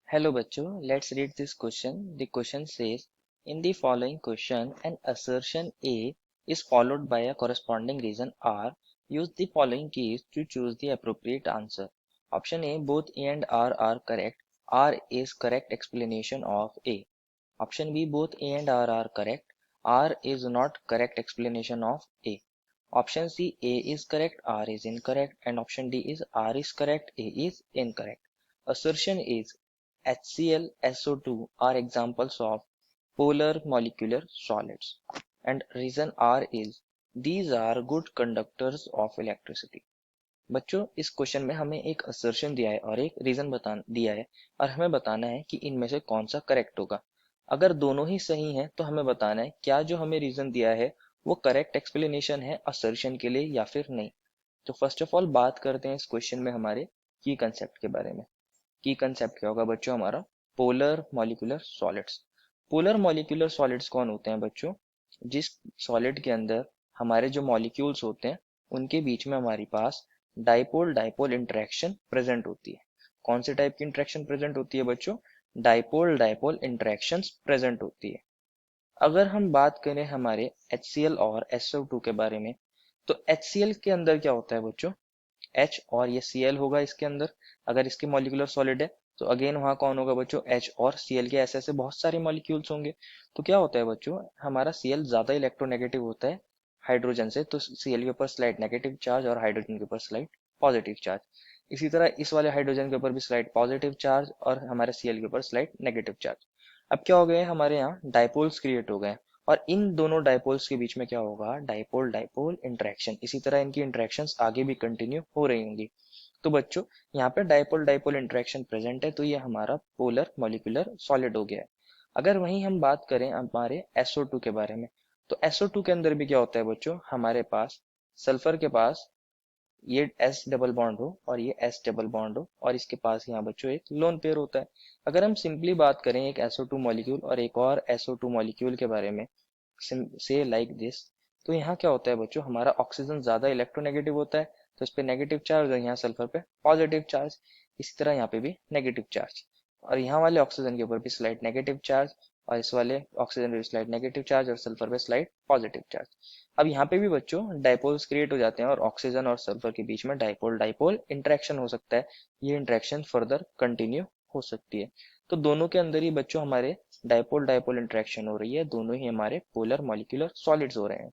Hello bachcho, let's read this question. The question says, in the following question, an assertion A is followed by a corresponding reason R. Use the following keys to choose the appropriate answer. Option A, both A and R are correct. R is correct explanation of A. Option B, both A and R are correct. R is not correct explanation of A. Option C, A is correct, R is incorrect, and option D is R is correct, A is incorrect. Assertion is HCl, SO2 are examples of polar molecular solids. And reason R is these are good conductors of electricity. बच्चों इस question में हमें एक assertion दिया है और एक reason बता दिया है और हमें बताना है कि इनमें से कौन सा करेक्ट होगा। अगर दोनों ही सही हैं तो हमें बताना है क्या जो हमें रीजन दिया है वो करेक्ट एक्सप्लेनेशन है असर्शन के लिए या फिर नहीं। तो फर्स्ट ऑफ ऑल बात करते हैं इस क्वेश्चन में हमारे की कंसेप्ट के बारे में। की कंसेप्ट क्या होगा बच्चों हमारा polar molecular solids. Polar molecular solids कौन होते हैं बच्चों? जिस सॉलिड के अंदर हमारे जो मॉलिक्यूल्स होते हैं उनके बीच में हमारे पास डाइपोल डाइपोल इंटरेक्शन प्रेजेंट होती है। कौन से टाइप की इंटरेक्शन प्रेजेंट होती है बच्चों? डाइपोल डाइपोल इंटरेक्शन प्रेजेंट होती है। अगर हम बात करें हमारे HCl और SO2 के बारे में तो HCl के अंदर क्या होता है बच्चों? H और ये Cl होगा इसके अंदर। अगर इसके मॉलिक्यूलर सॉलिड है तो अगेन वहां कौन होगा बच्चों? H और Cl के ऐसे ऐसे बहुत सारे मॉलिक्यूल्स होंगे। तो क्या होता है बच्चों हमारा Cl ज्यादा इलेक्ट्रोनेगेटिव होता है हाइड्रोजन से, तो Cl के ऊपर स्लाइड नेगेटिव चार्ज और हाइड्रोजन के ऊपर स्लाइड पॉजिटिव चार्ज। इसी तरह इस वाले हाइड्रोजन के ऊपर भी स्लाइड पॉजिटिव चार्ज और हमारे Cl के ऊपर स्लाइड नेगेटिव चार्ज। अब क्या हो गए हमारे यहाँ डाइपोल्स क्रिएट हो गए और इन दोनों डाइपोल्स के बीच में क्या होगा? Dipole dipole interaction. इसी तरह इनकी इंटरेक्शंस आगे भी कंटिन्यू हो रही होंगी। तो बच्चों यहाँ पे डाइपोल डाइपोल इंटरेक्शन प्रेजेंट है तो ये हमारा पोलर मॉलिक्यूलर सॉलिड हो गया है। अगर वहीं हम बात करें हमारे SO2 के बारे में तो SO2 के अंदर भी क्या होता है बच्चों? हमारे पास सल्फर के पास ये S डबल बॉन्ड हो और ये S डबल बॉन्ड हो और इसके पास यहाँ बच्चों एक लोन पेयर होता है। अगर हम सिंपली बात करें एक SO2 मॉलिक्यूल और एक और SO2 मॉलिक्यूल के बारे में से लाइक दिस, तो यहाँ क्या होता है बच्चों हमारा ऑक्सीजन ज्यादा इलेक्ट्रोनेगेटिव होता है तो इस पे नेगेटिव चार्ज और यहाँ सल्फर पे पॉजिटिव चार्ज। इसी तरह यहाँ पे भी नेगेटिव चार्ज और यहाँ वाले ऑक्सीजन के ऊपर भी स्लाइड नेगेटिव चार्ज और इस वाले ऑक्सीजन पे भी स्लाइड नेगेटिव चार्ज और सल्फर पे स्लाइड पॉजिटिव चार्ज। अब यहाँ पे भी बच्चों डाइपोल्स क्रिएट हो जाते हैं और ऑक्सीजन और सल्फर के बीच में डाइपोल डाइपोल इंटरेक्शन हो सकता है। ये इंटरेक्शन फर्दर कंटिन्यू हो सकती है। तो दोनों के अंदर ही बच्चों हमारे डाइपोल डाइपोल इंटरेक्शन हो रही है, दोनों ही हमारे पोलर मॉलिक्यूलर सॉलिड्स हो रहे हैं।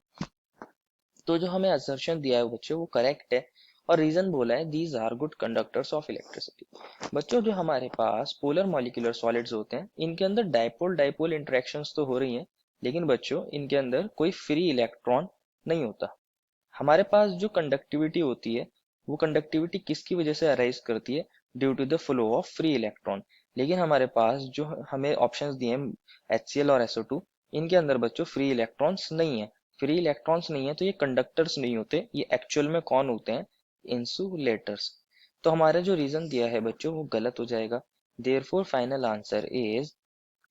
तो जो हमें असर्शन दिया है बच्चों वो करेक्ट है और रीजन बोला है these are good conductors of electricity. बच्चों जो हमारे पास पोलर मॉलिक्यूलर सॉलिड्स होते हैं इनके अंदर डाइपोल डाइपोल इंटरेक्शंस तो हो रही हैं लेकिन बच्चों इनके अंदर कोई फ्री इलेक्ट्रॉन नहीं होता। हमारे पास जो कंडक्टिविटी होती है वो कंडक्टिविटी किसकी वजह से अराइज करती है? Due to the flow of free electron. लेकिन हमारे पास जो हमें ऑप्शंस दिए हैं HCl और SO2 इनके अंदर बच्चों फ्री इलेक्ट्रॉन्स नहीं है। फ्री इलेक्ट्रॉन्स नहीं है तो ये कंडक्टर्स नहीं होते, ये एक्चुअल में कौन होते हैं? इंसुलेटर्स। तो हमारा जो रीजन दिया है बच्चों वो गलत हो जाएगा। Therefore final answer is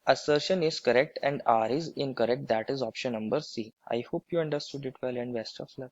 assertion is correct and R is incorrect, that is option number C. I hope you understood it well and best of luck.